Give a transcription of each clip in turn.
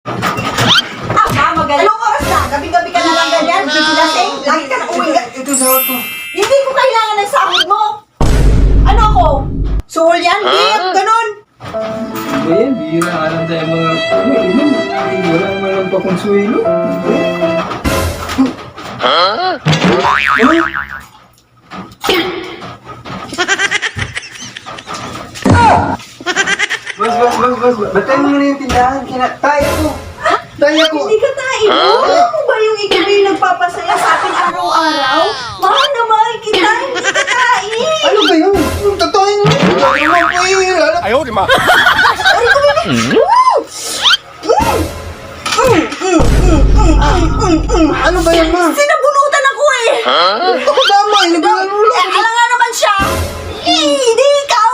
Magaling. Anong oras na? Gabi-gabi ka na lang ganyan? Lasing? Lagi ka na uwi. Ito sahod ko. Hindi ko kailangan ng sahod mo. Ano ako? Suhol yan? Hindi, ganun. Ayan, bihira nga lang tayo mga... Wala naman lang pa konsuelo. Bas. Batayin mo na yung tindahan. Kaya ko. Kaya ko. Hindi ka tayo. Ano ba yung ikaw yung nagpapasaya sa akin araw-araw? Mahal na mahal kita. Hindi ka tayo. Ano ba yun? Totoo yun. Ayaw, di ma. Ano ba yan, ma? Sinabunutan ako eh. Ito ko tama. Alam nga naman siya. Hindi ikaw.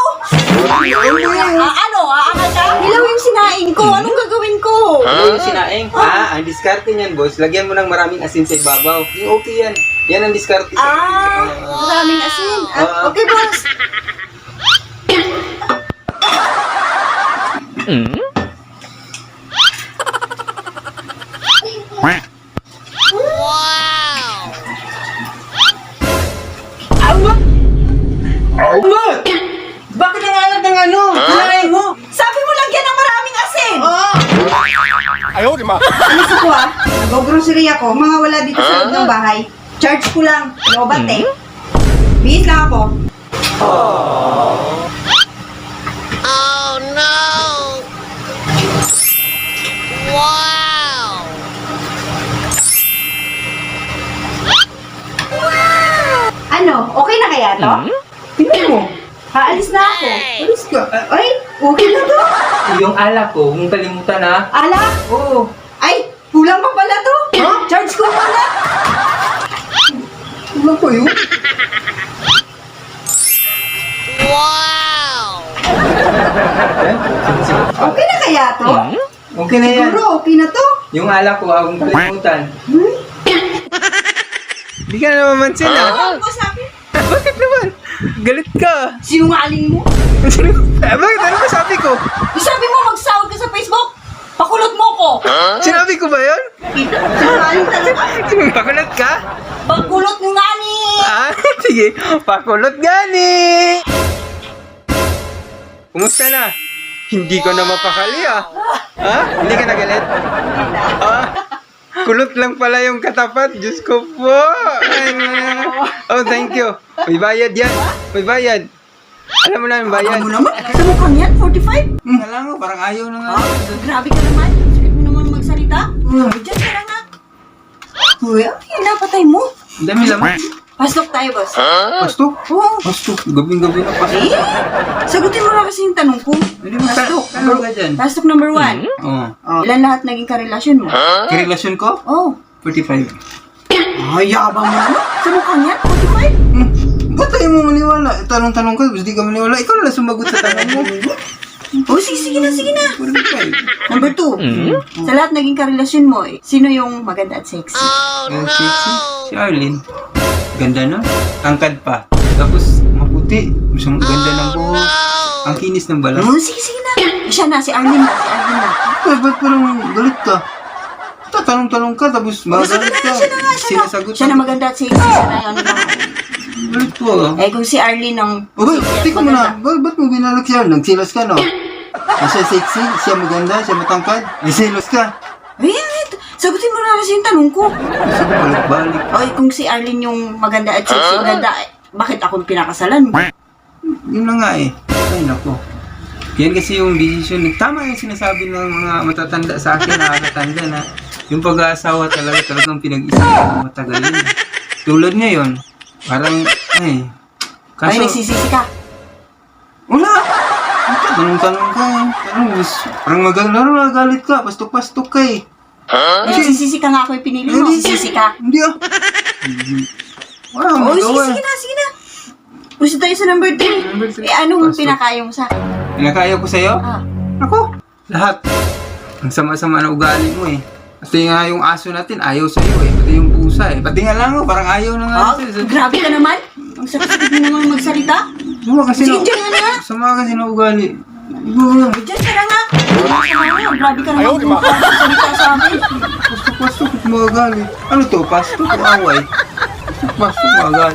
Ano? Aakal ka? Ilaw yung sinaing ko. Anong gagawin ko? Ano yung sinaing? Ang diskarte niyan, boss. Lagyan mo ng maraming asin sa ibabaw. Yung okay yan. Yan ang diskarte. Maraming asin. Okay, boss. Ma! Bakit ang alat ng ano? Sinaing mo? Sabi mo lagyan ng maraming asin. Ayaw, di ma. Alis ako Nag-grocery ako. Mga wala dito sa loob ng bahay. Charge ko lang. Lobat eh. Bihis lang ako. Oh no! Wow! Ano? Okay na kaya to? Tingnan mo. Aalis na ako. Alis ka. Ay, okay na to. Yung alak ko, kung kalimutan na. Ala? Oo. Ay, kulang pa pala to. Charge ko pala. Ano pa yun? Wow! Okay na kaya to? Okay na yan. Siguro, okay na to. Yung alak ko, kung kalimutan. Hindi ka naman mansin Ano ko sabi? Bakit naman? Galit ka. Sinungaling mo? Bakit? Ano ba sabi ko? Sabi mo magsahod ka sa Facebook? Pakulot mo ko. Sinabi ko ba yun? Sinungaling talaga. Pakulot ka? Pagkulot mo nga ni. Sige. Pakulot gani. Kumusta na? Hindi ko na mapakali Hindi ka nagalit? Kulot lang pala yung katapat. Diyos ko po. Thank you. May bayad yan. May bayad. Alam mo na yung bayad. Alam mo naman, sa mukhang yan, 45. Alam mo, parang ayaw na nga. Grabe ka naman. Sakit mo naman magsalita. Diyan ka lang nga. Uy, ang napatay mo. Ang dami laman. Pasok tayo, boss. Pastok? Oo. Pastok. Gabing-gabi na pastok. Sagutin mo na kasi yung tanong ko. Hindi mo Pasok. Ano ka dyan? Pasok number 1. Oo. Ilan lahat naging karelasyon mo? Karelasyon ko? Oh. 45. Ay, yabang mo naman. Sa mukhang yan, 45. Ba't tayo mo maniwala? Tanong-tanong ka, di ka maniwala. Ikaw na lang sumagot sa tanong mo. Oh, sige na. 45. Number 2. Sa lahat naging karelasyon mo, sino yung maganda at sexy? Yung sexy, si Arlene. Ganda na. Tangkad pa. Tapos, maputi. Masang ganda ng buhok. Ang kinis ng balat. Oh, sige na. Siya na, si Arlene na. Ay, ba't parang galit ka? Tatanong-tanong ka, tapos magalit ka. Sinasagot Siya na maganda at sexy. Siya na yung ano. Galit ko Eh, kung si Arlene ang... O, tika mo na. Ba't mo binalak siya? Nagsilos ka, no? Siya sexy, siya maganda, siya matangkad. Silos ka. Eh, sagutin mo na kasi yung tanong ko. Sige, balik-balik. Oy, kung si Arlene yung maganda at sexy, maganda, bakit ako pinakasalan mo? Yun na nga eh. Ay, nako. Yan kasi yung decision. Tama yung sinasabi ng mga matatanda sa akin, nakakatanda na yung pag-aasawa talagang pinag-isipan matagal yun. Tulad ngayon, parang, Ay, kaso, nagsisisi ka. wala. Tanong-tanong ka eh. Parang magalit ka, pastok-pastok ka eh. Nagsisisi ka nga ako yung pinili mo. Sisi ka. Hindi Wala akong Oh, magawa. sige na. Gusto tayo sa number 3. Number 3. Eh, anong Pasok. pinakayong sa... Pinakaya ko sa'yo? Ah. Ako, lahat. Ang sama-sama na ugali mo eh. Pati nga yung aso natin, ayaw sa'yo eh. Pati yung pusa eh. Pati nga lang parang ayaw na nga sa'yo. Grabe ka naman. Ang sakit mo naman magsalita. Sama kasi Sige, dyan ka na nga. Sama kasi na ugali. Diyan ka na nga. Grabe ka naman. Ayaw, di ba? Magsalita magagalit. Ano to? Pasto kung away. Pasto magagalit.